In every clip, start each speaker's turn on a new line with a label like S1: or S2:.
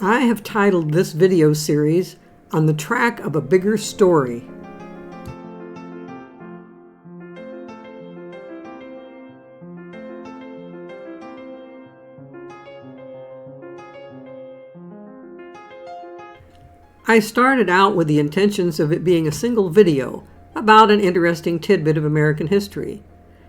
S1: I have titled this video series "On the Track of a Bigger Story." I started out with the intentions of it being a single video about an interesting tidbit of American history.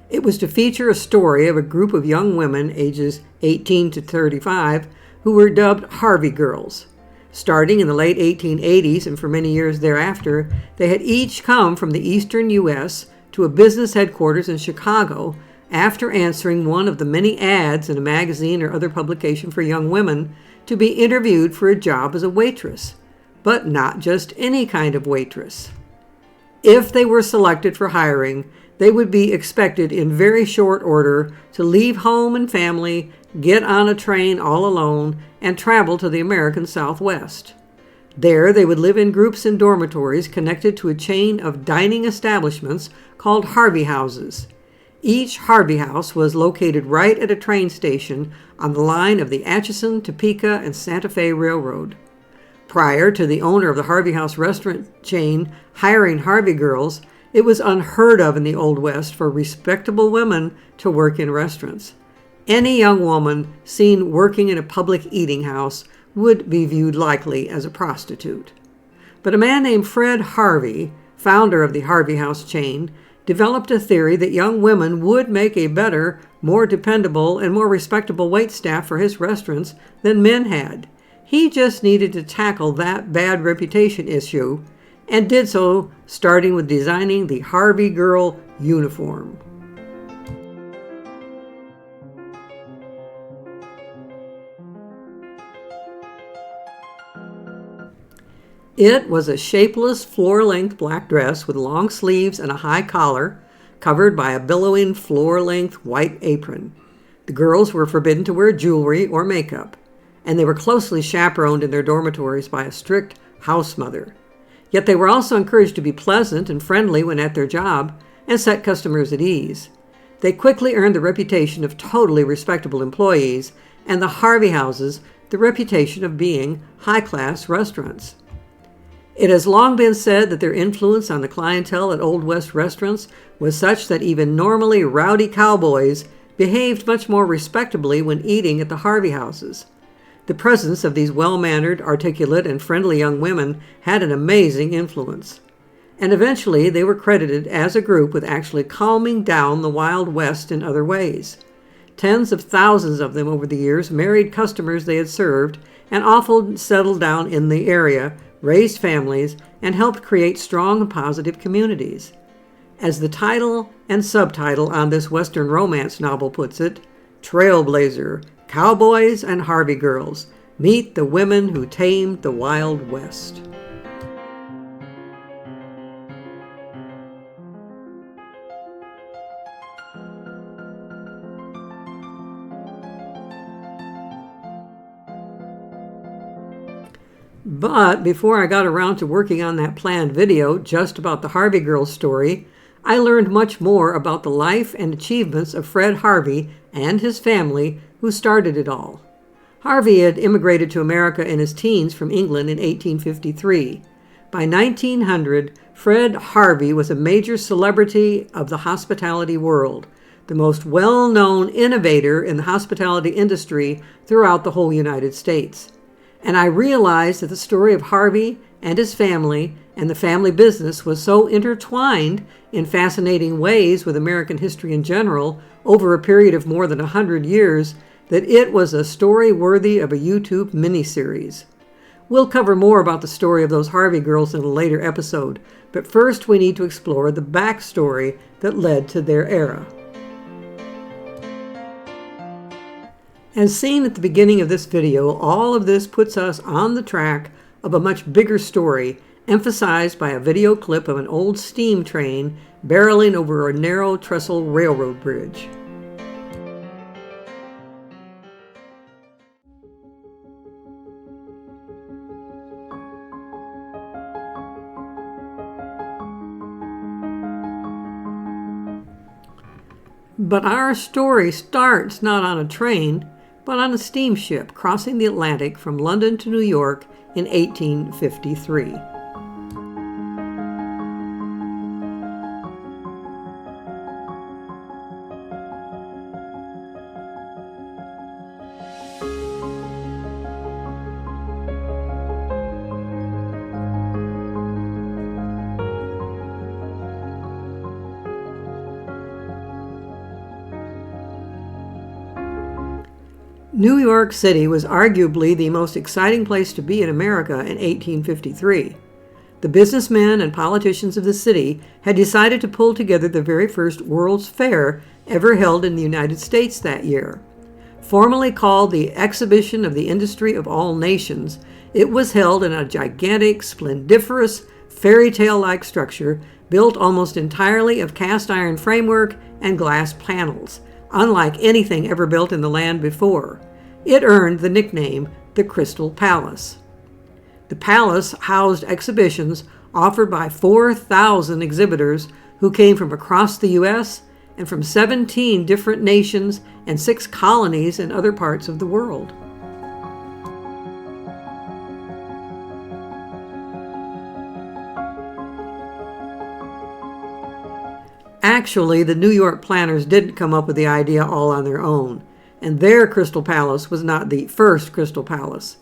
S1: It was to feature a story of a group of young women ages 18 to 35 who were dubbed Harvey Girls. Starting in the late 1880s and for many years thereafter, they had each come from the eastern U.S. to a business headquarters in Chicago after answering one of the many ads in a magazine or other publication for young women to be interviewed for a job as a waitress, but not just any kind of waitress. If they were selected for hiring, they would be expected in very short order to leave home and family, get on a train all alone, and travel to the American Southwest. There, they would live in groups in dormitories connected to a chain of dining establishments called Harvey Houses. Each Harvey House was located right at a train station on the line of the Atchison, Topeka, and Santa Fe Railroad. Prior to the owner of the Harvey House restaurant chain hiring Harvey Girls, it was unheard of in the Old West for respectable women to work in restaurants. Any young woman seen working in a public eating house would be viewed likely as a prostitute. But a man named Fred Harvey, founder of the Harvey House chain, developed a theory that young women would make a better, more dependable, and more respectable waitstaff for his restaurants than men had. He just needed to tackle that bad reputation issue, and did so starting with designing the Harvey Girl uniform. It was a shapeless, floor-length black dress with long sleeves and a high collar, covered by a billowing floor-length white apron. The girls were forbidden to wear jewelry or makeup, and they were closely chaperoned in their dormitories by a strict house mother. Yet they were also encouraged to be pleasant and friendly when at their job and set customers at ease. They quickly earned the reputation of totally respectable employees, and the Harvey Houses the reputation of being high-class restaurants. It has long been said that their influence on the clientele at Old West restaurants was such that even normally rowdy cowboys behaved much more respectably when eating at the Harvey Houses. The presence of these well-mannered, articulate, and friendly young women had an amazing influence. And eventually they were credited as a group with actually calming down the Wild West in other ways. Tens of thousands of them over the years married customers they had served and often settled down in the area, raised families, and helped create strong and positive communities. As the title and subtitle on this Western romance novel puts it, Trailblazer, Cowboys and Harvey Girls meet the women who tamed the Wild West. But before I got around to working on that planned video just about the Harvey Girls story, I learned much more about the life and achievements of Fred Harvey and his family who started it all. Harvey had immigrated to America in his teens from England in 1853. By 1900, Fred Harvey was a major celebrity of the hospitality world, the most well-known innovator in the hospitality industry throughout the whole United States. And I realized that the story of Harvey and his family and the family business was so intertwined in fascinating ways with American history in general over a period of more than 100 years that it was a story worthy of a YouTube miniseries. We'll cover more about the story of those Harvey Girls in a later episode, but first we need to explore the backstory that led to their era. As seen at the beginning of this video, all of this puts us on the track of a much bigger story, emphasized by a video clip of an old steam train barreling over a narrow trestle railroad bridge. But our story starts not on a train, but on a steamship crossing the Atlantic from London to New York in 1853. New York City was arguably the most exciting place to be in America in 1853. The businessmen and politicians of the city had decided to pull together the very first World's Fair ever held in the United States that year. Formerly called the Exhibition of the Industry of All Nations, it was held in a gigantic, splendiferous, fairy tale-like structure built almost entirely of cast iron framework and glass panels, unlike anything ever built in the land before. It earned the nickname the Crystal Palace. The palace housed exhibitions offered by 4,000 exhibitors who came from across the U.S. and from 17 different nations and 6 colonies in other parts of the world. Actually, the New York planners didn't come up with the idea all on their own, and their Crystal Palace was not the first Crystal Palace.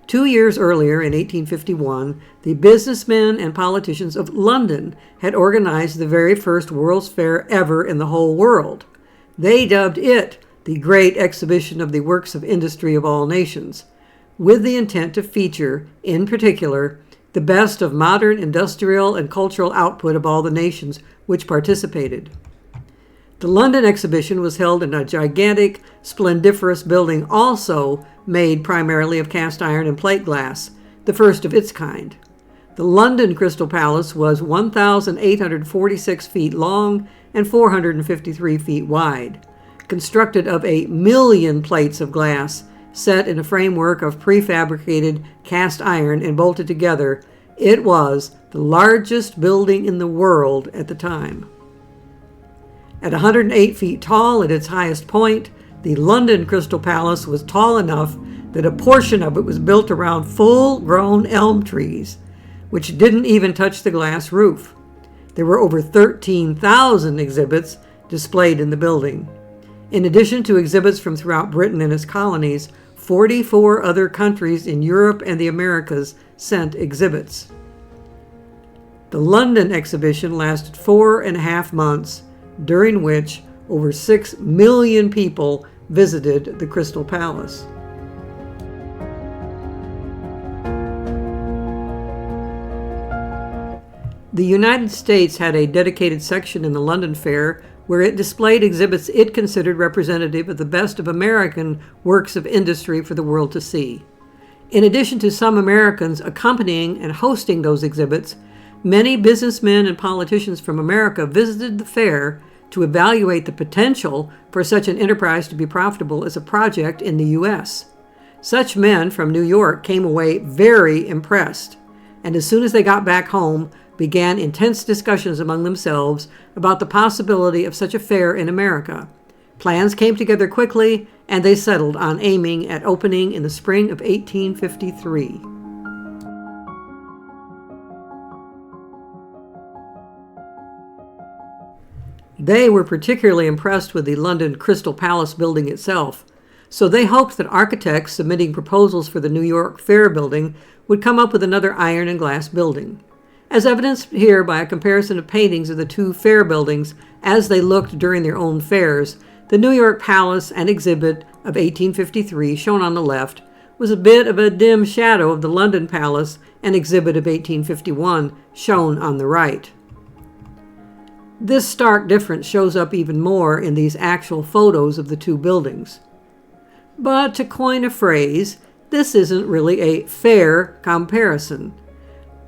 S1: 2 years earlier, in 1851, the businessmen and politicians of London had organized the very first World's Fair ever in the whole world. They dubbed it the Great Exhibition of the Works of Industry of All Nations, with the intent to feature, in particular, the best of modern industrial and cultural output of all the nations which participated. The London exhibition was held in a gigantic, splendiferous building also made primarily of cast iron and plate glass, the first of its kind. The London Crystal Palace was 1,846 feet long and 453 feet wide, constructed of 1,000,000 plates of glass set in a framework of prefabricated cast iron and bolted together. It was the largest building in the world at the time. At 108 feet tall at its highest point, the London Crystal Palace was tall enough that a portion of it was built around full-grown elm trees, which didn't even touch the glass roof. There were over 13,000 exhibits displayed in the building. In addition to exhibits from throughout Britain and its colonies, 44 other countries in Europe and the Americas sent exhibits. The London exhibition lasted 4.5 months, during which over 6 million people visited the Crystal Palace. The United States had a dedicated section in the London Fair where it displayed exhibits it considered representative of the best of American works of industry for the world to see. In addition to some Americans accompanying and hosting those exhibits, many businessmen and politicians from America visited the fair to evaluate the potential for such an enterprise to be profitable as a project in the U.S. Such men from New York came away very impressed, and as soon as they got back home, began intense discussions among themselves about the possibility of such a fair in America. Plans came together quickly, and they settled on aiming at opening in the spring of 1853. They were particularly impressed with the London Crystal Palace building itself, so they hoped that architects submitting proposals for the New York Fair building would come up with another iron and glass building. As evidenced here by a comparison of paintings of the two fair buildings as they looked during their own fairs, the New York Palace and exhibit of 1853, shown on the left, was a bit of a dim shadow of the London Palace and exhibit of 1851, shown on the right. This stark difference shows up even more in these actual photos of the two buildings. But to coin a phrase, this isn't really a fair comparison.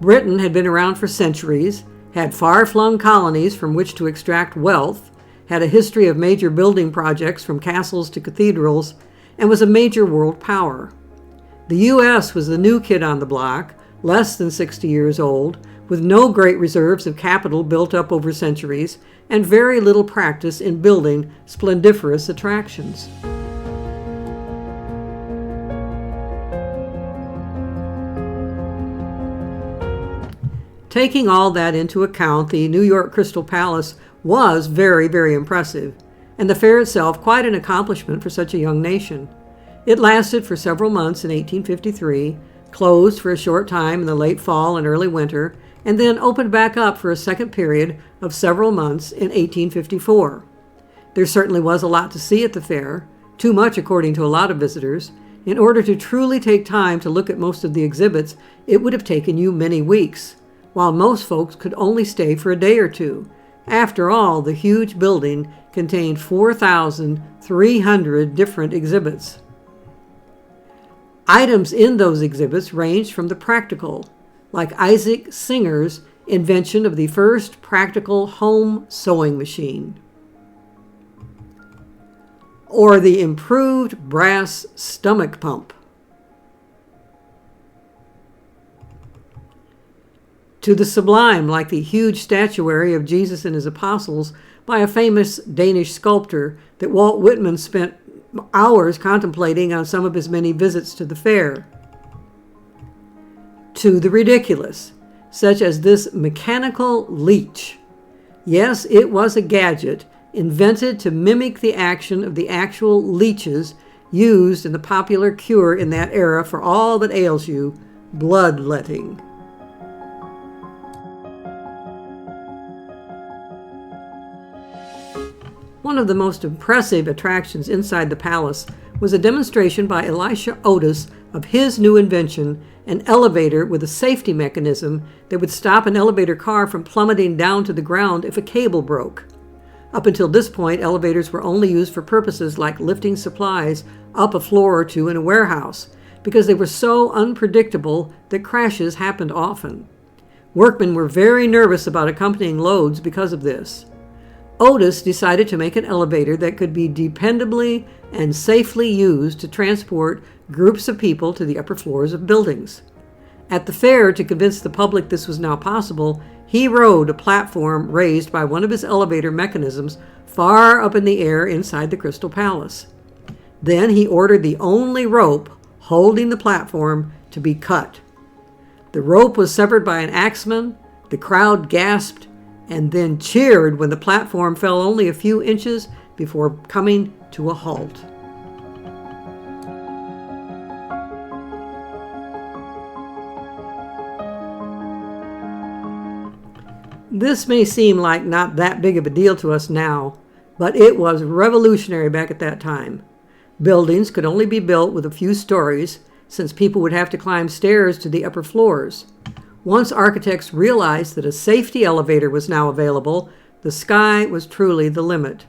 S1: Britain had been around for centuries, had far-flung colonies from which to extract wealth, had a history of major building projects from castles to cathedrals, and was a major world power. The U.S. was the new kid on the block, less than 60 years old, with no great reserves of capital built up over centuries, and very little practice in building splendiferous attractions. Taking all that into account, the New York Crystal Palace was very, very impressive, and the fair itself quite an accomplishment for such a young nation. It lasted for several months in 1853, closed for a short time in the late fall and early winter, and then opened back up for a second period of several months in 1854. There certainly was a lot to see at the fair, too much according to a lot of visitors. In order to truly take time to look at most of the exhibits, it would have taken you many weeks, while most folks could only stay for a day or two. After all, the huge building contained 4,300 different exhibits. Items in those exhibits ranged from the practical, like Isaac Singer's invention of the first practical home sewing machine, or the improved brass stomach pump, to the sublime, like the huge statuary of Jesus and his apostles by a famous Danish sculptor that Walt Whitman spent hours contemplating on some of his many visits to the fair, to the ridiculous, such as this mechanical leech. Yes, it was a gadget invented to mimic the action of the actual leeches used in the popular cure in that era for all that ails you, bloodletting. One of the most impressive attractions inside the palace was a demonstration by Elisha Otis of his new invention, an elevator with a safety mechanism that would stop an elevator car from plummeting down to the ground if a cable broke. Up until this point, elevators were only used for purposes like lifting supplies up a floor or two in a warehouse, because they were so unpredictable that crashes happened often. Workmen were very nervous about accompanying loads because of this. Otis decided to make an elevator that could be dependably and safely used to transport groups of people to the upper floors of buildings. At the fair, to convince the public this was now possible, he rode a platform raised by one of his elevator mechanisms far up in the air inside the Crystal Palace. Then he ordered the only rope holding the platform to be cut. The rope was severed by an axeman, the crowd gasped, and then cheered when the platform fell only a few inches before coming to a halt. This may seem like not that big of a deal to us now, but it was revolutionary back at that time. Buildings could only be built with a few stories, since people would have to climb stairs to the upper floors. Once architects realized that a safety elevator was now available, the sky was truly the limit.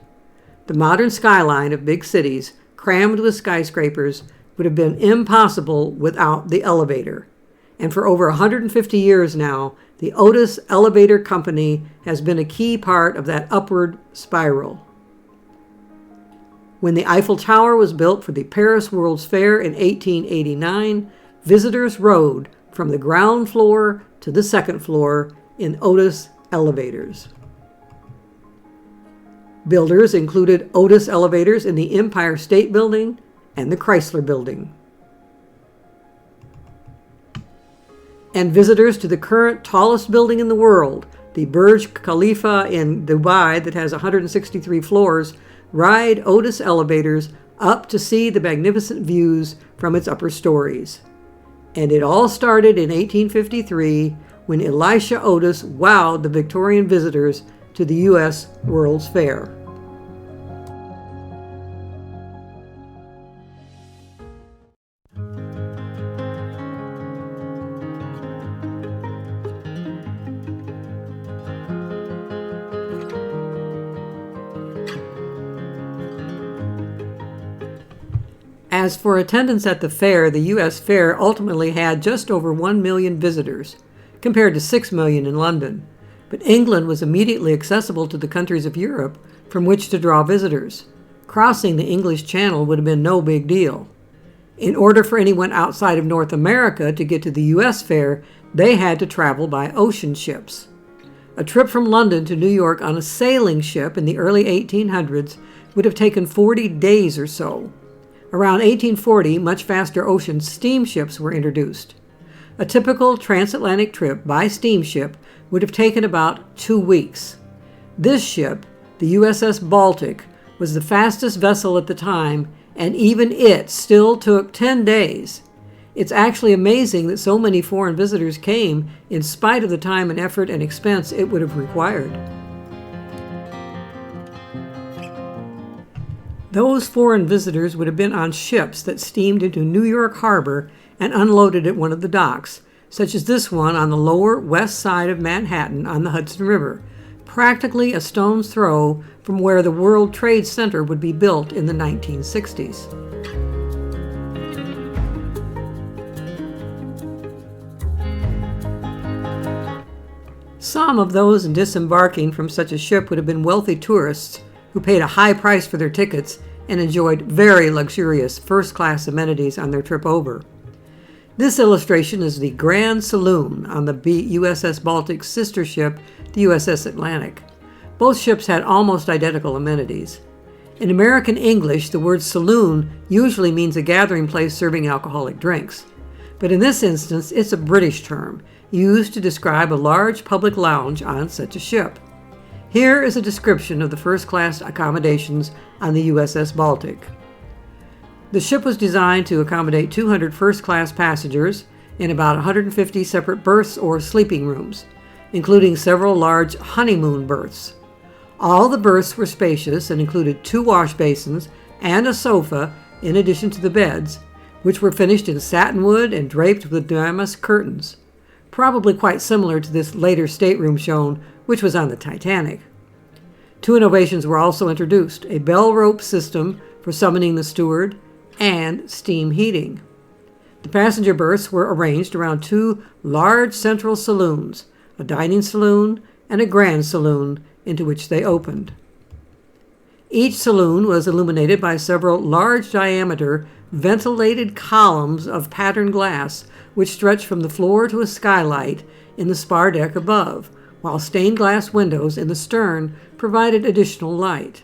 S1: The modern skyline of big cities, crammed with skyscrapers, would have been impossible without the elevator. And for over 150 years now, the Otis Elevator Company has been a key part of that upward spiral. When the Eiffel Tower was built for the Paris World's Fair in 1889, visitors rode from the ground floor to the second floor in Otis elevators. Builders included Otis elevators in the Empire State Building and the Chrysler Building. And visitors to the current tallest building in the world, the Burj Khalifa in Dubai that has 163 floors, ride Otis elevators up to see the magnificent views from its upper stories. And it all started in 1853 when Elisha Otis wowed the Victorian visitors to the U.S. World's Fair. As for attendance at the fair, the U.S. Fair ultimately had just over 1 million visitors, compared to 6 million in London. But England was immediately accessible to the countries of Europe from which to draw visitors. Crossing the English Channel would have been no big deal. In order for anyone outside of North America to get to the U.S. Fair, they had to travel by ocean ships. A trip from London to New York on a sailing ship in the early 1800s would have taken 40 days or so. Around 1840, much faster ocean steamships were introduced. A typical transatlantic trip by steamship would have taken about 2 weeks. This ship, the USS Baltic, was the fastest vessel at the time, and even it still took 10 days. It's actually amazing that so many foreign visitors came in spite of the time and effort and expense it would have required. Those foreign visitors would have been on ships that steamed into New York Harbor and unloaded at one of the docks, such as this one on the lower west side of Manhattan on the Hudson River, practically a stone's throw from where the World Trade Center would be built in the 1960s. Some of those disembarking from such a ship would have been wealthy tourists who paid a high price for their tickets and enjoyed very luxurious first-class amenities on their trip over. This illustration is the Grand Saloon on the USS Baltic's sister ship, the USS Atlantic. Both ships had almost identical amenities. In American English, the word saloon usually means a gathering place serving alcoholic drinks. But in this instance, it's a British term, used to describe a large public lounge on such a ship. Here is a description of the first-class accommodations on the USS Baltic. The ship was designed to accommodate 200 first-class passengers in about 150 separate berths or sleeping rooms, including several large honeymoon berths. All the berths were spacious and included 2 wash basins and a sofa in addition to the beds, which were finished in satinwood and draped with damask curtains, probably quite similar to this later stateroom shown, which was on the Titanic. 2 innovations were also introduced: a bell rope system for summoning the steward and steam heating. The passenger berths were arranged around 2 large central saloons, a dining saloon and a grand saloon, into which they opened. Each saloon was illuminated by several large-diameter, ventilated columns of patterned glass, which stretched from the floor to a skylight in the spar deck above, while stained glass windows in the stern provided additional light.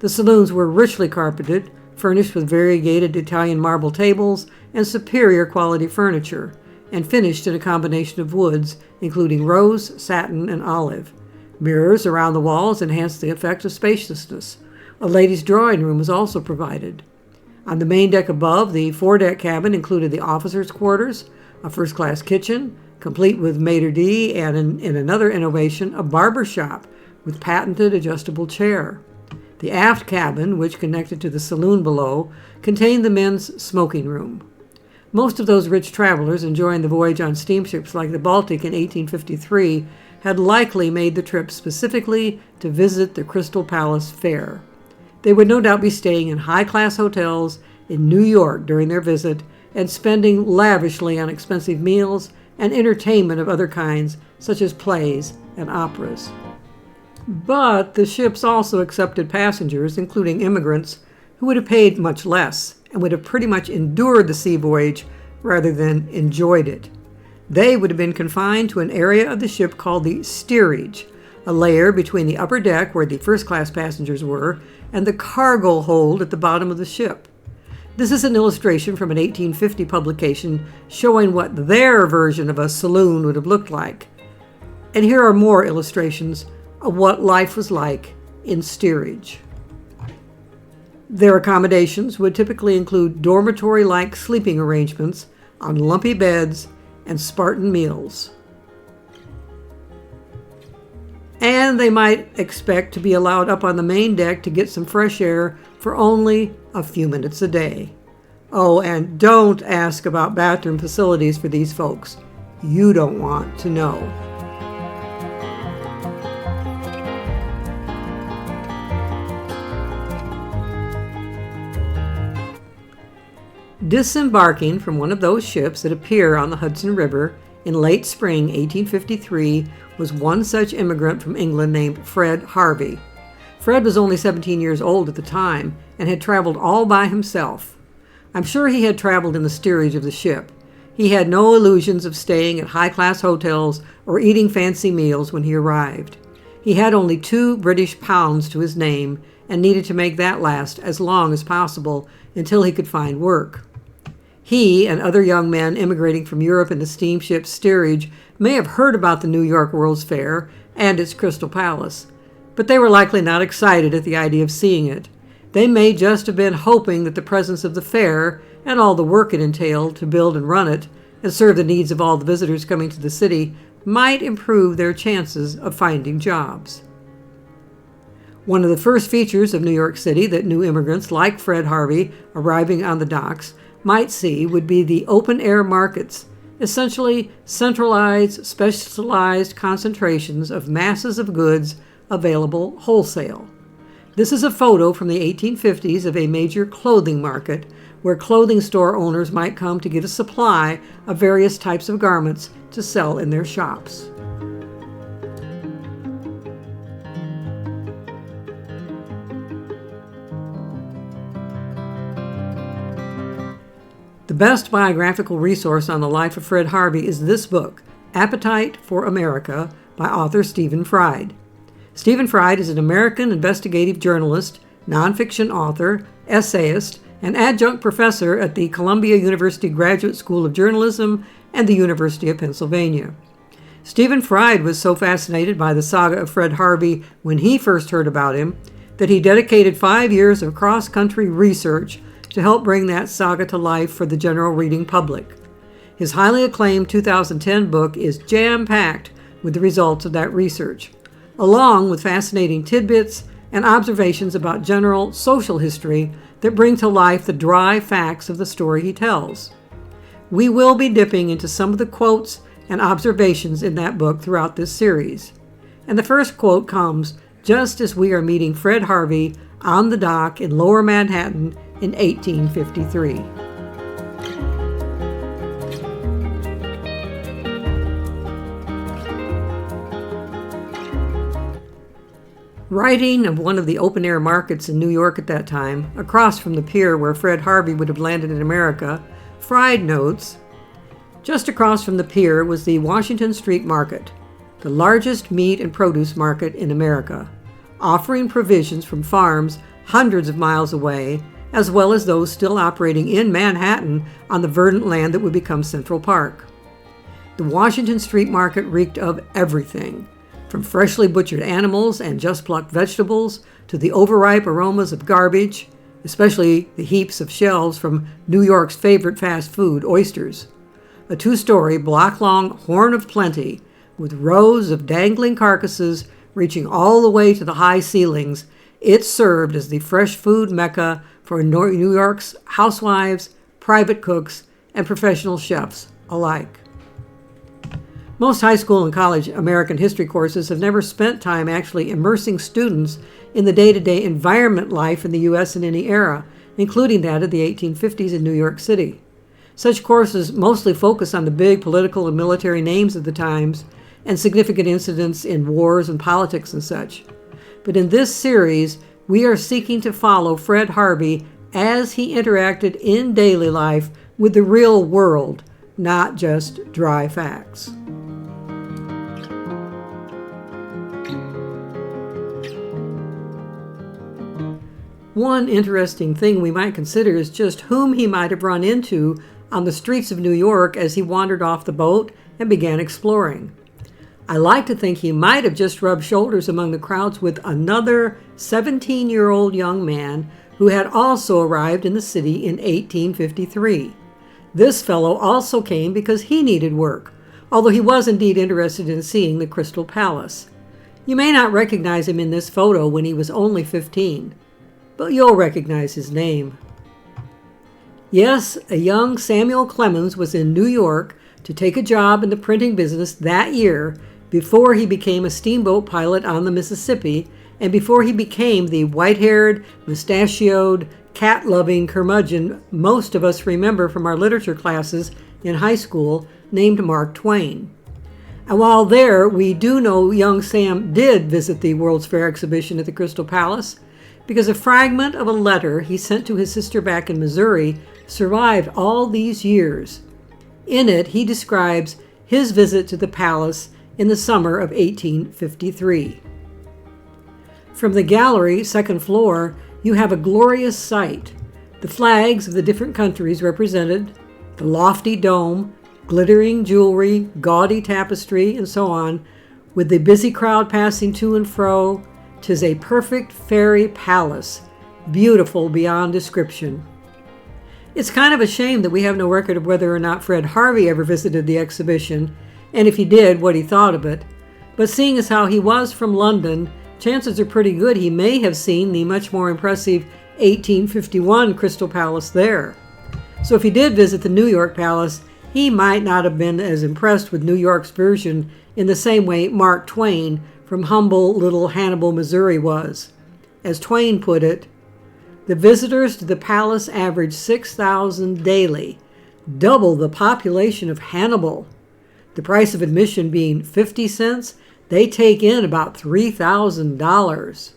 S1: The saloons were richly carpeted, furnished with variegated Italian marble tables and superior quality furniture, and finished in a combination of woods, including rose, satin, and olive. Mirrors around the walls enhanced the effect of spaciousness. A ladies' drawing room was also provided. On the main deck above, the foredeck cabin included the officers' quarters, a first-class kitchen, complete with maitre d', and in another innovation, a barber shop with patented adjustable chair. The aft cabin, which connected to the saloon below, contained the men's smoking room. Most of those rich travelers enjoying the voyage on steamships like the Baltic in 1853 had likely made the trip specifically to visit the Crystal Palace Fair. They would no doubt be staying in high-class hotels in New York during their visit and spending lavishly on expensive meals and entertainment of other kinds, such as plays and operas. But the ships also accepted passengers, including immigrants, who would have paid much less and would have pretty much endured the sea voyage rather than enjoyed it. They would have been confined to an area of the ship called the steerage, a layer between the upper deck where the first-class passengers were and the cargo hold at the bottom of the ship. This is an illustration from an 1850 publication showing what their version of a saloon would have looked like. And here are more illustrations of what life was like in steerage. Their accommodations would typically include dormitory-like sleeping arrangements on lumpy beds and Spartan meals. And they might expect to be allowed up on the main deck to get some fresh air for only a few minutes a day. Oh, and don't ask about bathroom facilities for these folks. You don't want to know. Disembarking from one of those ships that appear on the Hudson River in late spring 1853 was one such immigrant from England named Fred Harvey. Fred was only 17 years old at the time and had traveled all by himself. I'm sure he had traveled in the steerage of the ship. He had no illusions of staying at high-class hotels or eating fancy meals when he arrived. He had only 2 British pounds to his name and needed to make that last as long as possible until he could find work. He and other young men immigrating from Europe in the steamship steerage may have heard about the New York World's Fair and its Crystal Palace, but they were likely not excited at the idea of seeing it. They may just have been hoping that the presence of the fair and all the work it entailed to build and run it and serve the needs of all the visitors coming to the city might improve their chances of finding jobs. One of the first features of New York City that new immigrants like Fred Harvey arriving on the docks might see would be the open-air markets, essentially centralized, specialized concentrations of masses of goods available wholesale. This is a photo from the 1850s of a major clothing market where clothing store owners might come to get a supply of various types of garments to sell in their shops. The best biographical resource on the life of Fred Harvey is this book, Appetite for America, by author Stephen Fried. Stephen Fried is an American investigative journalist, nonfiction author, essayist, and adjunct professor at the Columbia University Graduate School of Journalism and the University of Pennsylvania. Stephen Fried was so fascinated by the saga of Fred Harvey when he first heard about him that he dedicated 5 years of cross-country research to help bring that saga to life for the general reading public. His highly acclaimed 2010 book is jam-packed with the results of that research, along with fascinating tidbits and observations about general social history that bring to life the dry facts of the story he tells. We will be dipping into some of the quotes and observations in that book throughout this series. And the first quote comes just as we are meeting Fred Harvey on the dock in Lower Manhattan in 1853. Writing of one of the open-air markets in New York at that time, across from the pier where Fred Harvey would have landed in America, Fried notes, just across from the pier was the Washington Street Market, the largest meat and produce market in America, offering provisions from farms hundreds of miles away, as well as those still operating in Manhattan on the verdant land that would become Central Park. The Washington Street Market reeked of everything, from freshly butchered animals and just plucked vegetables to the overripe aromas of garbage, especially the heaps of shells from New York's favorite fast food, oysters. A two-story, block-long horn of plenty with rows of dangling carcasses reaching all the way to the high ceilings, it served as the fresh food mecca for New York's housewives, private cooks, and professional chefs alike. Most high school and college American history courses have never spent time actually immersing students in the day-to-day environment life in the U.S. in any era, including that of the 1850s in New York City. Such courses mostly focus on the big political and military names of the times and significant incidents in wars and politics and such. But in this series, we are seeking to follow Fred Harvey as he interacted in daily life with the real world, not just dry facts. One interesting thing we might consider is just whom he might have run into on the streets of New York as he wandered off the boat and began exploring. I like to think he might have just rubbed shoulders among the crowds with another 17-year-old young man who had also arrived in the city in 1853. This fellow also came because he needed work, although he was indeed interested in seeing the Crystal Palace. You may not recognize him in this photo when he was only 15, but you'll recognize his name. Yes, a young Samuel Clemens was in New York to take a job in the printing business that year before he became a steamboat pilot on the Mississippi and before he became the white-haired, mustachioed, cat-loving curmudgeon most of us remember from our literature classes in high school named Mark Twain. And while there, we do know young Sam did visit the World's Fair exhibition at the Crystal Palace, because a fragment of a letter he sent to his sister back in Missouri survived all these years. In it, he describes his visit to the palace in the summer of 1853. From the gallery, second floor, you have a glorious sight. The flags of the different countries represented, The lofty dome, glittering jewelry, gaudy tapestry, and so on, with the busy crowd passing to and fro, 'tis a perfect fairy palace, beautiful beyond description. It's kind of a shame that we have no record of whether or not Fred Harvey ever visited the exhibition, and if he did, what he thought of it. But seeing as how he was from London, chances are pretty good he may have seen the much more impressive 1851 Crystal Palace there. So if he did visit the New York Palace, he might not have been as impressed with New York's version in the same way Mark Twain from humble little Hannibal, Missouri was. As Twain put it, the visitors to the palace average 6,000 daily, double the population of Hannibal. The price of admission being 50 cents, they take in about $3,000.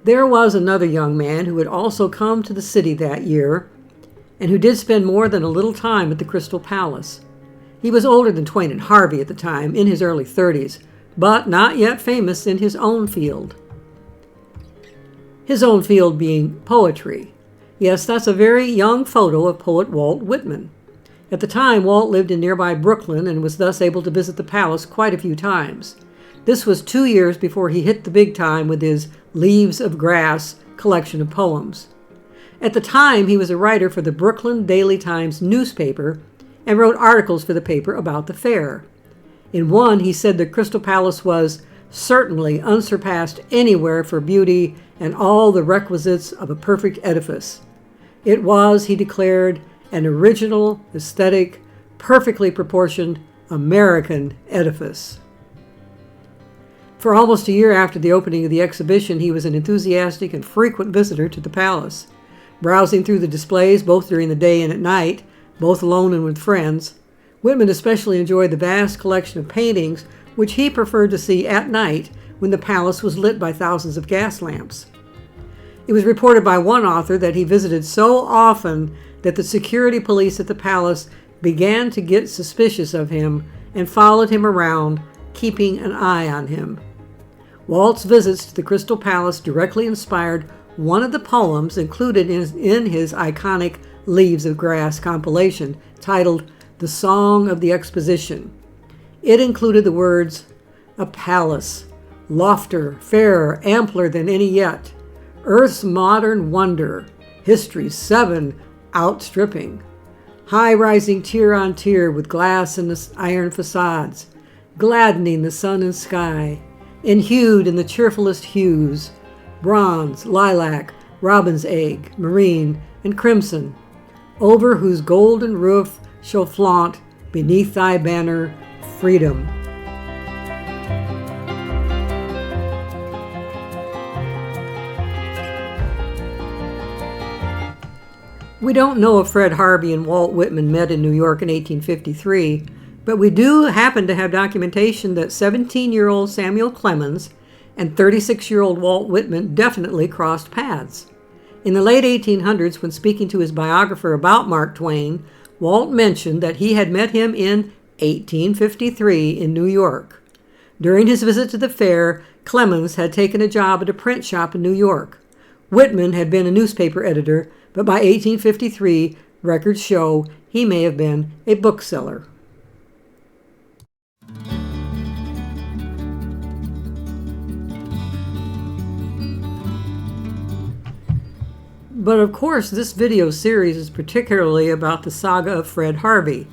S1: There was another young man who had also come to the city that year, and who did spend more than a little time at the Crystal Palace. He was older than Twain and Harvey at the time, in his early 30s, but not yet famous in his own field. His own field being poetry. Yes, that's a very young photo of poet Walt Whitman. At the time, Walt lived in nearby Brooklyn and was thus able to visit the palace quite a few times. This was 2 years before he hit the big time with his Leaves of Grass collection of poems. At the time, he was a writer for the Brooklyn Daily Times newspaper and wrote articles for the paper about the fair. In one, he said the Crystal Palace was certainly unsurpassed anywhere for beauty and all the requisites of a perfect edifice. It was, he declared, an original, aesthetic, perfectly proportioned American edifice. For almost a year after the opening of the exhibition, he was an enthusiastic and frequent visitor to the palace, browsing through the displays both during the day and at night, both alone and with friends. Whitman especially enjoyed the vast collection of paintings, which he preferred to see at night when the palace was lit by thousands of gas lamps. It was reported by one author that he visited so often that the security police at the palace began to get suspicious of him and followed him around, keeping an eye on him. Walt's visits to the Crystal Palace directly inspired one of the poems included in his iconic Leaves of Grass compilation, titled The Song of the Exposition. It included the words, "A palace, lofter, fairer, ampler than any yet, earth's modern wonder, history's 7 outstripping, high-rising tier on tier with glass and iron facades, gladdening the sun and sky, enhued in the cheerfulest hues, bronze, lilac, robin's egg, marine, and crimson, over whose golden roof shall flaunt beneath thy banner freedom." We don't know if Fred Harvey and Walt Whitman met in New York in 1853, but we do happen to have documentation that 17-year-old Samuel Clemens and 36-year-old Walt Whitman definitely crossed paths. In the late 1800s, when speaking to his biographer about Mark Twain, Walt mentioned that he had met him in 1853 in New York. During his visit to the fair, Clemens had taken a job at a print shop in New York. Whitman had been a newspaper editor, but by 1853, records show he may have been a bookseller. But of course, this video series is particularly about the saga of Fred Harvey.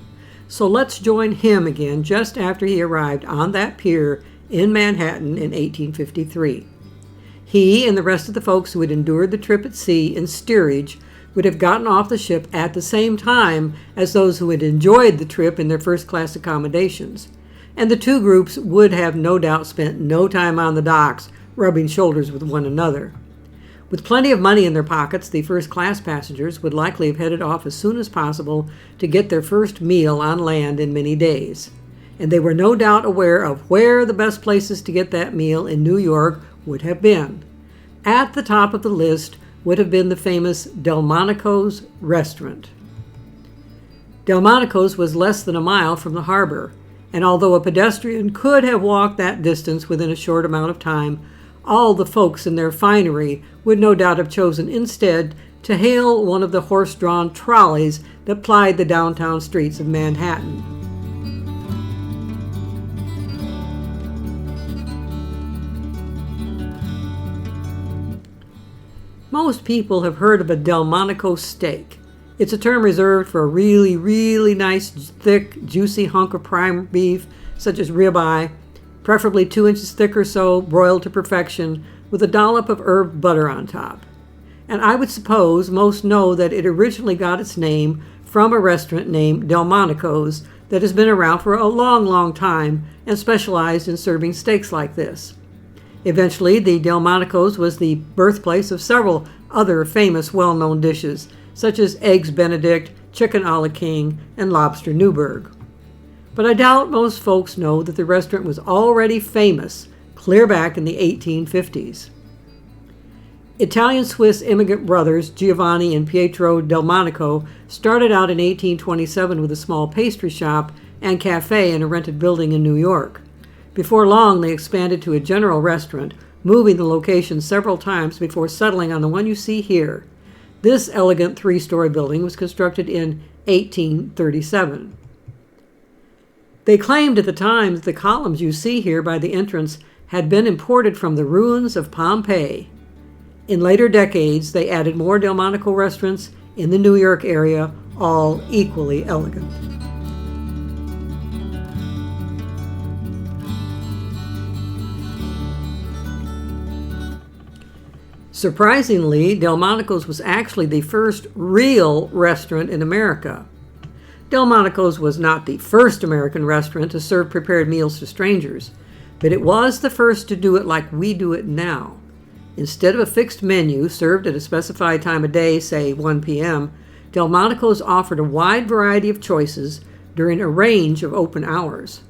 S1: So let's join him again just after he arrived on that pier in Manhattan in 1853. He and the rest of the folks who had endured the trip at sea in steerage would have gotten off the ship at the same time as those who had enjoyed the trip in their first-class accommodations. And the two groups would have no doubt spent no time on the docks rubbing shoulders with one another. With plenty of money in their pockets, the first-class passengers would likely have headed off as soon as possible to get their first meal on land in many days. And they were no doubt aware of where the best places to get that meal in New York would have been. At the top of the list would have been the famous Delmonico's restaurant. Delmonico's was less than a mile from the harbor. And although a pedestrian could have walked that distance within a short amount of time, all the folks in their finery would no doubt have chosen instead to hail one of the horse-drawn trolleys that plied the downtown streets of Manhattan. Most people have heard of a Delmonico steak. It's a term reserved for a really, really nice, thick, juicy hunk of prime beef, such as ribeye, preferably 2 inches thick or so, broiled to perfection, with a dollop of herb butter on top. And I would suppose most know that it originally got its name from a restaurant named Delmonico's that has been around for a long, long time and specialized in serving steaks like this. Eventually, the Delmonico's was the birthplace of several other famous well-known dishes, such as Eggs Benedict, Chicken a la King, and Lobster Newburg. But I doubt most folks know that the restaurant was already famous clear back in the 1850s. Italian-Swiss immigrant brothers Giovanni and Pietro Delmonico started out in 1827 with a small pastry shop and cafe in a rented building in New York. Before long, they expanded to a general restaurant, moving the location several times before settling on the one you see here. This elegant 3-story building was constructed in 1837. They claimed at the time that the columns you see here by the entrance had been imported from the ruins of Pompeii. In later decades, they added more Delmonico restaurants in the New York area, all equally elegant. Surprisingly, Delmonico's was actually the first real restaurant in America. Delmonico's was not the first American restaurant to serve prepared meals to strangers, but it was the first to do it like we do it now. Instead of a fixed menu served at a specified time of day, say 1 p.m., Delmonico's offered a wide variety of choices during a range of open hours.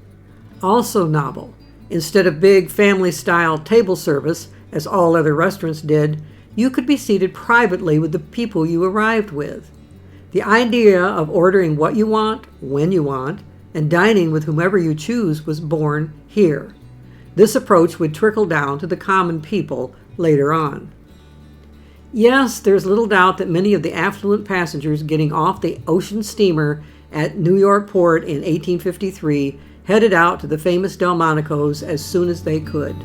S1: Also novel, instead of big family-style table service, as all other restaurants did, you could be seated privately with the people you arrived with. The idea of ordering what you want, when you want, and dining with whomever you choose was born here. This approach would trickle down to the common people later on. Yes, there's little doubt that many of the affluent passengers getting off the ocean steamer at New York Port in 1853 headed out to the famous Delmonico's as soon as they could.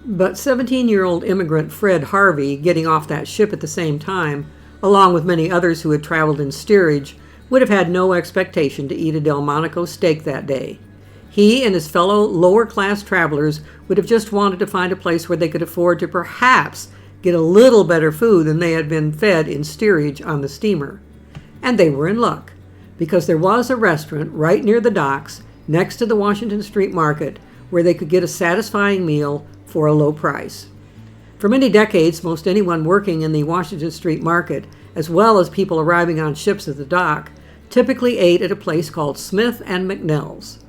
S1: But 17-year-old immigrant Fred Harvey, getting off that ship at the same time, along with many others who had traveled in steerage, would have had no expectation to eat a Delmonico steak that day. He and his fellow lower-class travelers would have just wanted to find a place where they could afford to perhaps get a little better food than they had been fed in steerage on the steamer. And they were in luck, because there was a restaurant right near the docks, next to the Washington Street Market, where they could get a satisfying meal for a low price. For many decades, most anyone working in the Washington Street Market, as well as people arriving on ships at the dock, typically ate at a place called Smith and McNell's.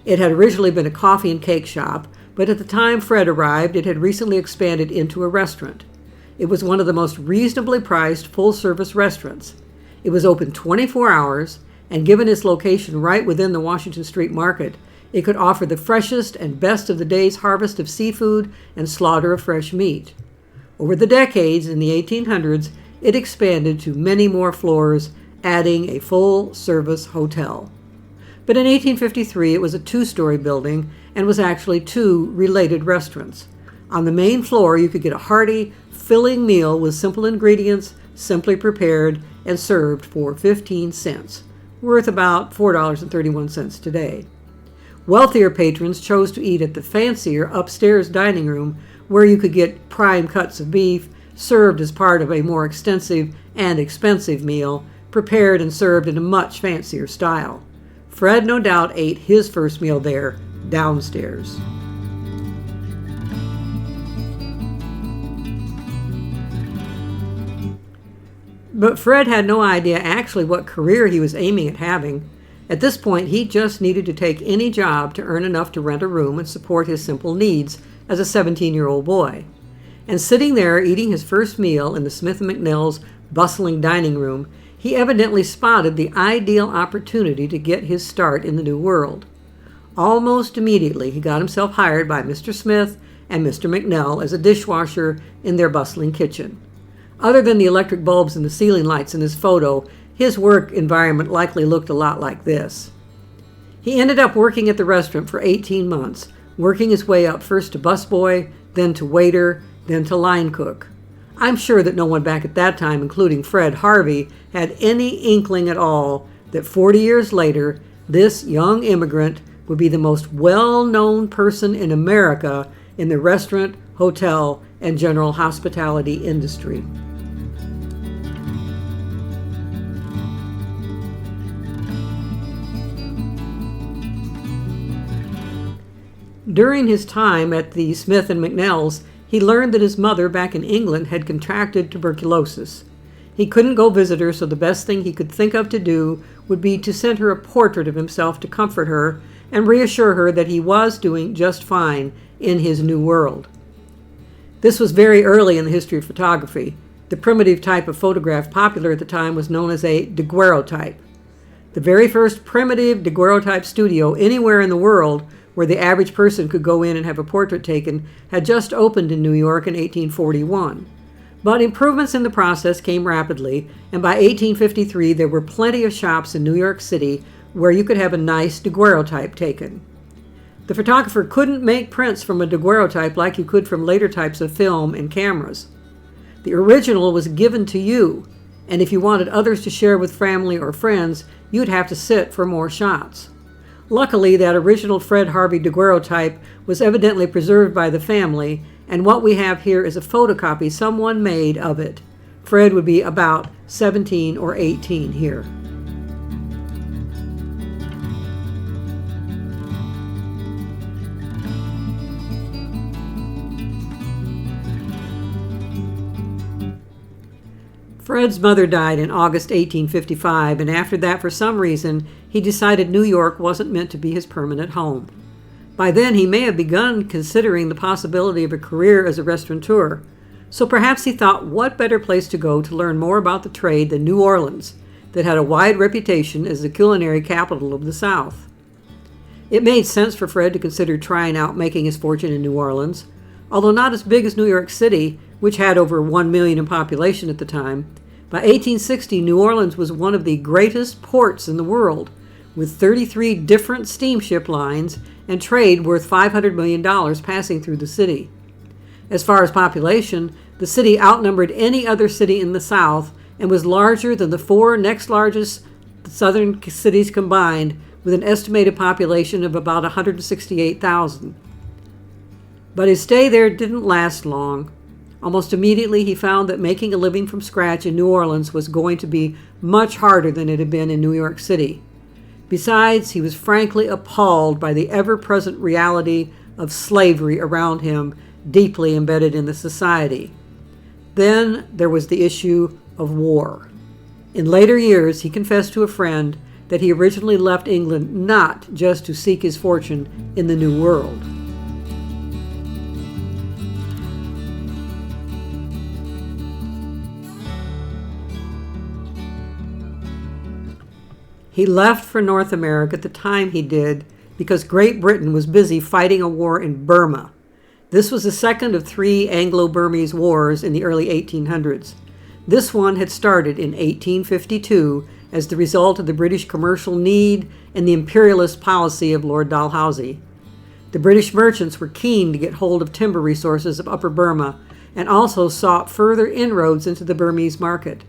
S1: It had originally been a coffee and cake shop, but at the time Fred arrived, it had recently expanded into a restaurant. It was one of the most reasonably priced full-service restaurants. It was open 24 hours, and given its location right within the Washington Street Market, it could offer the freshest and best of the day's harvest of seafood and slaughter of fresh meat. Over the decades, in the 1800s, it expanded to many more floors, adding a full-service hotel. But in 1853, it was a 2-story building and was actually 2 related restaurants. On the main floor, you could get a hearty, filling meal with simple ingredients, simply prepared, and served for 15 cents, worth about $4.31 today. Wealthier patrons chose to eat at the fancier upstairs dining room, where you could get prime cuts of beef, served as part of a more extensive and expensive meal, prepared and served in a much fancier style. Fred no doubt ate his first meal there, downstairs. But Fred had no idea actually what career he was aiming at having. At this point, he just needed to take any job to earn enough to rent a room and support his simple needs as a 17-year-old boy. and sitting there eating his first meal in the Smith & McNell's bustling dining room, he evidently spotted the ideal opportunity to get his start in the New World. Almost immediately, he got himself hired by Mr. Smith and Mr. McNell as a dishwasher in their bustling kitchen. Other than the electric bulbs and the ceiling lights in his photo, his work environment likely looked a lot like this. He ended up working at the restaurant for 18 months, working his way up first to busboy, then to waiter, then to line cook. I'm sure that no one back at that time, including Fred Harvey, had any inkling at all that 40 years later, this young immigrant would be the most well-known person in America in the restaurant, hotel, and general hospitality industry. During his time at the Smith & McNell's, he learned that his mother back in England had contracted tuberculosis. He couldn't go visit her, so the best thing he could think of to do would be to send her a portrait of himself to comfort her and reassure her that he was doing just fine in his new world. This was very early in the history of photography. The primitive type of photograph popular at the time was known as a daguerreotype. The very first primitive daguerreotype studio anywhere in the world where the average person could go in and have a portrait taken had just opened in New York in 1841. But improvements in the process came rapidly, and by 1853 there were plenty of shops in New York City where you could have a nice daguerreotype taken. The photographer couldn't make prints from a daguerreotype like you could from later types of film and cameras. The original was given to you, and if you wanted others to share with family or friends, you'd have to sit for more shots. Luckily, that original Fred Harvey daguerreotype was evidently preserved by the family, and what we have here is a photocopy someone made of it. Fred would be about 17 or 18 here. Fred's mother died in August 1855, and after that, for some reason, he decided New York wasn't meant to be his permanent home. By then, he may have begun considering the possibility of a career as a restaurateur, so perhaps he thought what better place to go to learn more about the trade than New Orleans, that had a wide reputation as the culinary capital of the South. It made sense for Fred to consider trying out making his fortune in New Orleans. Although not as big as New York City, which had over 1 million in population at the time, by 1860 New Orleans was one of the greatest ports in the world, with 33 different steamship lines and trade worth $500 million passing through the city. As far as population, the city outnumbered any other city in the South and was larger than the 4 next largest southern cities combined, with an estimated population of about 168,000. But his stay there didn't last long. Almost immediately, he found that making a living from scratch in New Orleans was going to be much harder than it had been in New York City. Besides, he was frankly appalled by the ever-present reality of slavery around him, deeply embedded in the society. Then there was the issue of war. In later years, he confessed to a friend that he originally left England not just to seek his fortune in the New World. He left for North America at the time he did because Great Britain was busy fighting a war in Burma. This was the second of 3 Anglo-Burmese wars in the early 1800s. This one had started in 1852 as the result of the British commercial need and the imperialist policy of Lord Dalhousie. The British merchants were keen to get hold of timber resources of Upper Burma and also sought further inroads into the Burmese market.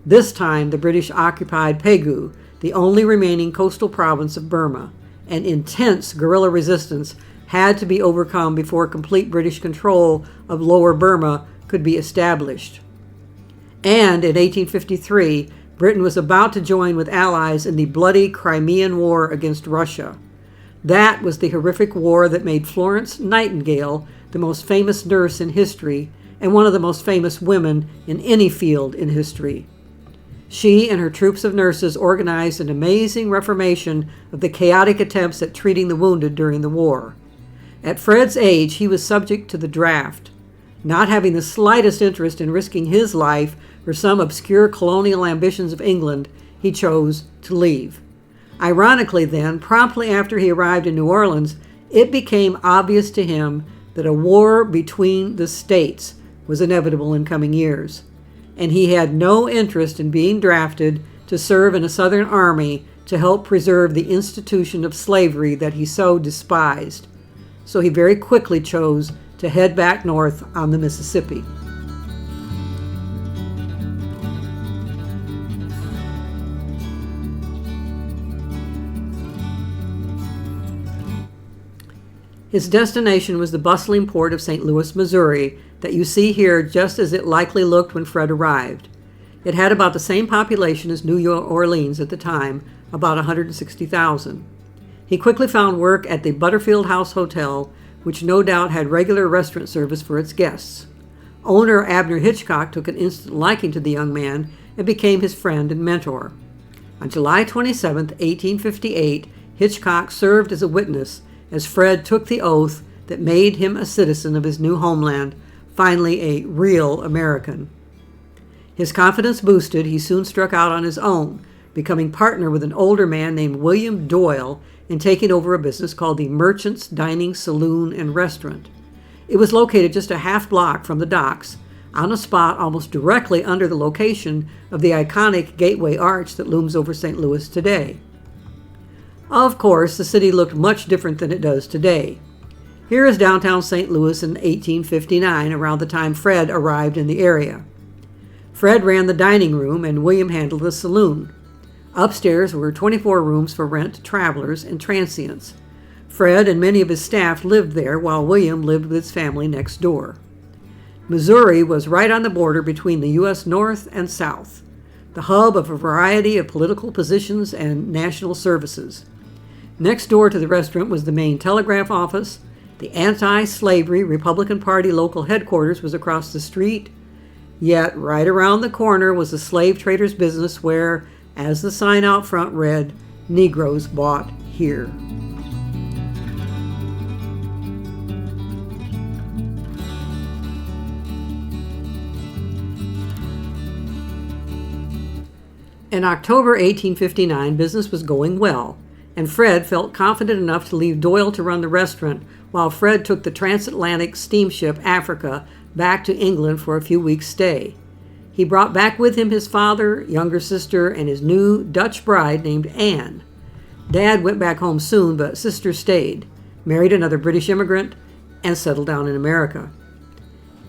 S1: This time, the British occupied Pegu, the only remaining coastal province of Burma, and intense guerrilla resistance had to be overcome before complete British control of Lower Burma could be established. And in 1853, Britain was about to join with allies in the bloody Crimean War against Russia. That was the horrific war that made Florence Nightingale the most famous nurse in history and one of the most famous women in any field in history. She and her troops of nurses organized an amazing reformation of the chaotic attempts at treating the wounded during the war. At Fred's age, he was subject to the draft. Not having the slightest interest in risking his life for some obscure colonial ambitions of England, he chose to leave. Ironically then, promptly after he arrived in New Orleans, it became obvious to him that a war between the states was inevitable in coming years, and he had no interest in being drafted to serve in a Southern army to help preserve the institution of slavery that he so despised. So he very quickly chose to head back north on the Mississippi. His destination was the bustling port of St. Louis, Missouri, that you see here just as it likely looked when Fred arrived. It had about the same population as New Orleans at the time, about 160,000. He quickly found work at the Butterfield House Hotel, which no doubt had regular restaurant service for its guests. Owner Abner Hitchcock took an instant liking to the young man and became his friend and mentor. On July 27, 1858, Hitchcock served as a witness as Fred took the oath that made him a citizen of his new homeland, finally a real American. His confidence boosted, he soon struck out on his own, becoming partner with an older man named William Doyle and taking over a business called the Merchant's Dining Saloon and Restaurant. It was located just a half block from the docks, on a spot almost directly under the location of the iconic Gateway Arch that looms over St. Louis today. Of course, the city looked much different than it does today. Here is downtown St. Louis in 1859, around the time Fred arrived in the area. Fred ran the dining room and William handled the saloon. Upstairs were 24 rooms for rent to travelers and transients. Fred and many of his staff lived there, while William lived with his family next door. Missouri was right on the border between the U.S. North and South, the hub of a variety of political positions and national services. Next door to the restaurant was the main telegraph office. The anti-slavery Republican Party local headquarters was across the street. Yet right around the corner was a slave trader's business where, as the sign out front read, "Negroes bought here." In October 1859, business was going well, and Fred felt confident enough to leave Doyle to run the restaurant while Fred took the Transatlantic steamship Africa back to England for a few weeks' stay. He brought back with him his father, younger sister, and his new Dutch bride named Anne. Dad went back home soon, but sister stayed, married another British immigrant, and settled down in America.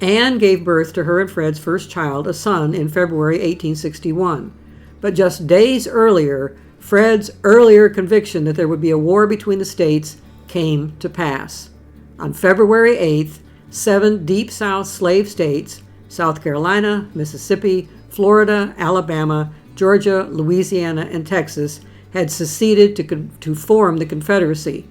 S1: Anne gave birth to her and Fred's first child, a son, in February 1861. But just days earlier, Fred's earlier conviction that there would be a war between the states came to pass. On February 8th, 7 Deep South slave states, South Carolina, Mississippi, Florida, Alabama, Georgia, Louisiana, and Texas, had seceded to form the Confederacy.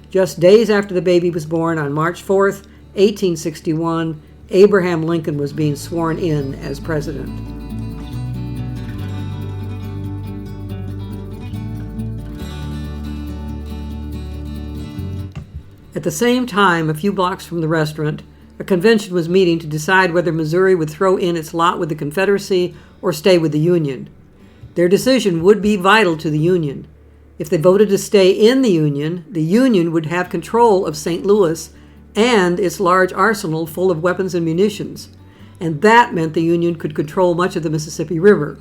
S1: Just days after the baby was born, on March 4th, 1861, Abraham Lincoln was being sworn in as president. At the same time, a few blocks from the restaurant, a convention was meeting to decide whether Missouri would throw in its lot with the Confederacy or stay with the Union. Their decision would be vital to the Union. If they voted to stay in the Union would have control of St. Louis and its large arsenal full of weapons and munitions, and that meant the Union could control much of the Mississippi River.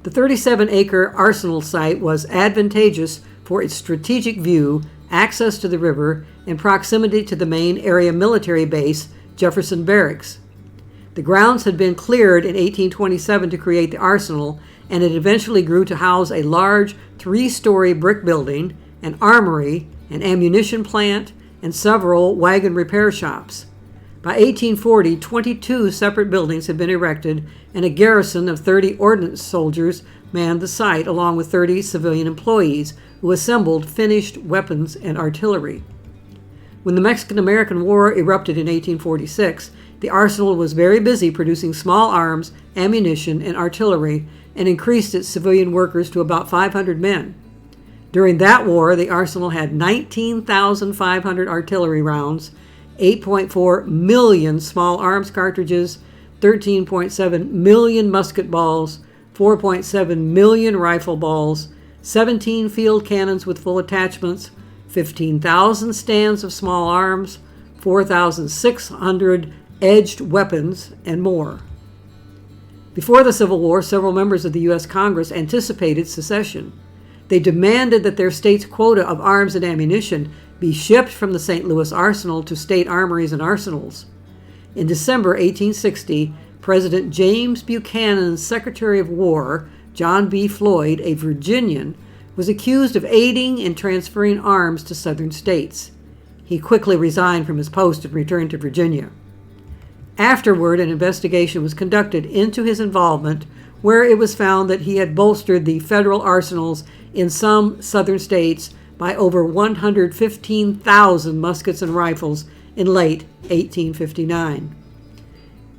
S1: The 37-acre arsenal site was advantageous for its strategic view, access to the river, and proximity to the main area military base, Jefferson Barracks. The grounds had been cleared in 1827 to create the arsenal, and it eventually grew to house a large 3-story brick building, an armory, an ammunition plant, and several wagon repair shops. By 1840, 22 separate buildings had been erected, and a garrison of 30 ordnance soldiers manned the site, along with 30 civilian employees who assembled finished weapons and artillery. When the Mexican-American War erupted in 1846, the arsenal was very busy producing small arms, ammunition, and artillery, and increased its civilian workers to about 500 men. During that war, the arsenal had 19,500 artillery rounds, 8.4 million small arms cartridges, 13.7 million musket balls, 4.7 million rifle balls, 17 field cannons with full attachments, 15,000 stands of small arms, 4,600 edged weapons, and more. Before the Civil War, several members of the U.S. Congress anticipated secession. They demanded that their state's quota of arms and ammunition be shipped from the St. Louis Arsenal to state armories and arsenals. In December 1860, President James Buchanan's Secretary of War, John B. Floyd, a Virginian, was accused of aiding in transferring arms to southern states. He quickly resigned from his post and returned to Virginia. Afterward, an investigation was conducted into his involvement, where it was found that he had bolstered the federal arsenals in some southern states by over 115,000 muskets and rifles in late 1859.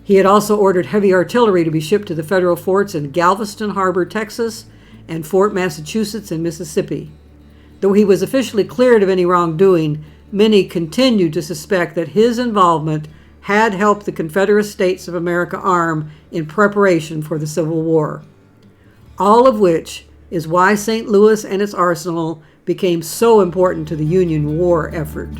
S1: He had also ordered heavy artillery to be shipped to the federal forts in Galveston Harbor, Texas, and Fort Massachusetts in Mississippi. Though he was officially cleared of any wrongdoing, many continued to suspect that his involvement had helped the Confederate States of America arm in preparation for the Civil War. All of which is why St. Louis and its arsenal became so important to the Union war effort.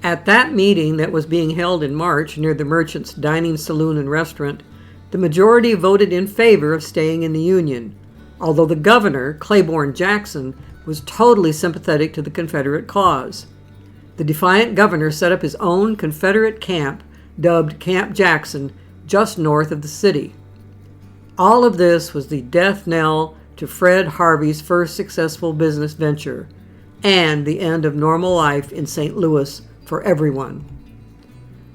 S1: At that meeting that was being held in March near the Merchants' Dining Saloon and Restaurant, the majority voted in favor of staying in the Union, although the governor, Claiborne Jackson, was totally sympathetic to the Confederate cause. The defiant governor set up his own Confederate camp, dubbed Camp Jackson, just north of the city. All of this was the death knell to Fred Harvey's first successful business venture, and the end of normal life in St. Louis for everyone.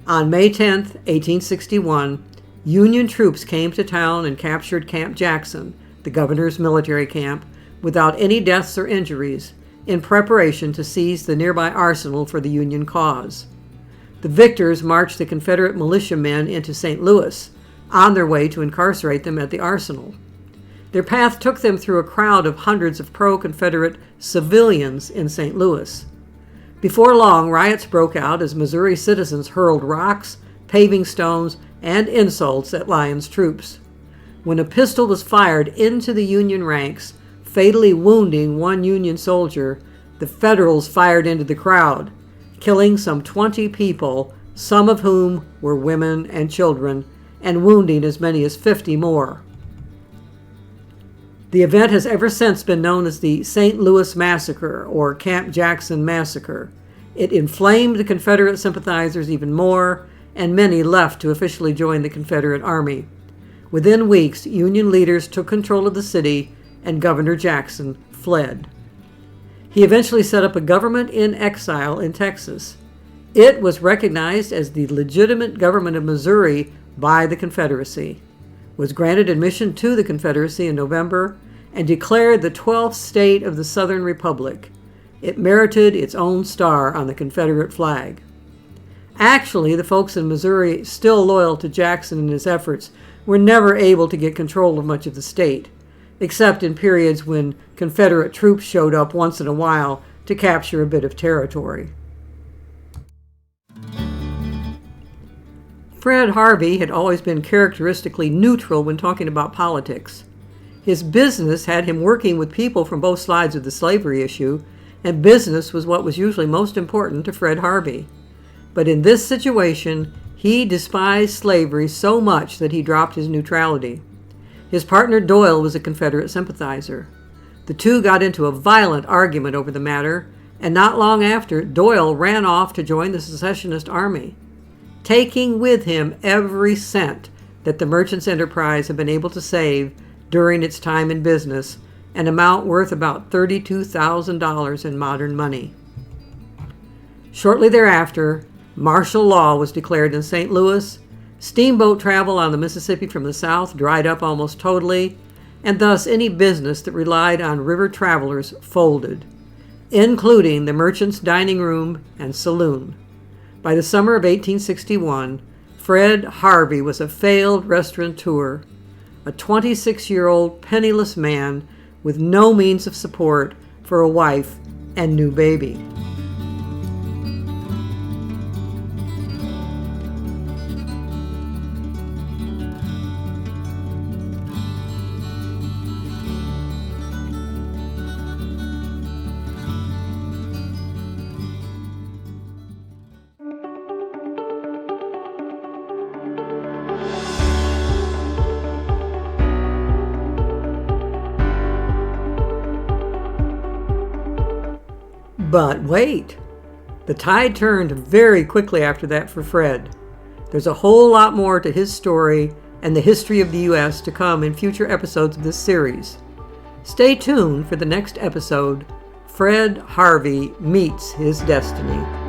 S1: On May 10, 1861, Union troops came to town and captured Camp Jackson, the governor's military camp, without any deaths or injuries, in preparation to seize the nearby arsenal for the Union cause. The victors marched the Confederate militiamen into St. Louis, on their way to incarcerate them at the arsenal. Their path took them through a crowd of hundreds of pro-Confederate civilians in St. Louis. Before long, riots broke out as Missouri citizens hurled rocks, paving stones, and insults at Lyon's troops. When a pistol was fired into the Union ranks, fatally wounding one Union soldier, the Federals fired into the crowd, killing some 20 people, some of whom were women and children, and wounding as many as 50 more. The event has ever since been known as the St. Louis Massacre, or Camp Jackson Massacre. It inflamed the Confederate sympathizers even more, and many left to officially join the Confederate Army. Within weeks, Union leaders took control of the city, and Governor Jackson fled. He eventually set up a government in exile in Texas. It was recognized as the legitimate government of Missouri by the Confederacy, was granted admission to the Confederacy in November, and declared the 12th state of the Southern Republic. It merited its own star on the Confederate flag. Actually, the folks in Missouri, still loyal to Jackson and his efforts, were never able to get control of much of the state, except in periods when Confederate troops showed up once in a while to capture a bit of territory. Fred Harvey had always been characteristically neutral when talking about politics. His business had him working with people from both sides of the slavery issue, and business was what was usually most important to Fred Harvey. But in this situation, he despised slavery so much that he dropped his neutrality. His partner Doyle was a Confederate sympathizer. The two got into a violent argument over the matter, and not long after, Doyle ran off to join the secessionist army, taking with him every cent that the Merchants' Enterprise had been able to save during its time in business, an amount worth about $32,000 in modern money. Shortly thereafter, martial law was declared in St. Louis, steamboat travel on the Mississippi from the south dried up almost totally, and thus any business that relied on river travelers folded, including the Merchants' Dining Room and Saloon. By the summer of 1861, Fred Harvey was a failed restaurateur. a 26-year-old penniless man with no means of support for a wife and new baby. But wait, the tide turned very quickly after that for Fred. There's a whole lot more to his story and the history of the U.S. to come in future episodes of this series. Stay tuned for the next episode, Fred Harvey Meets His Destiny.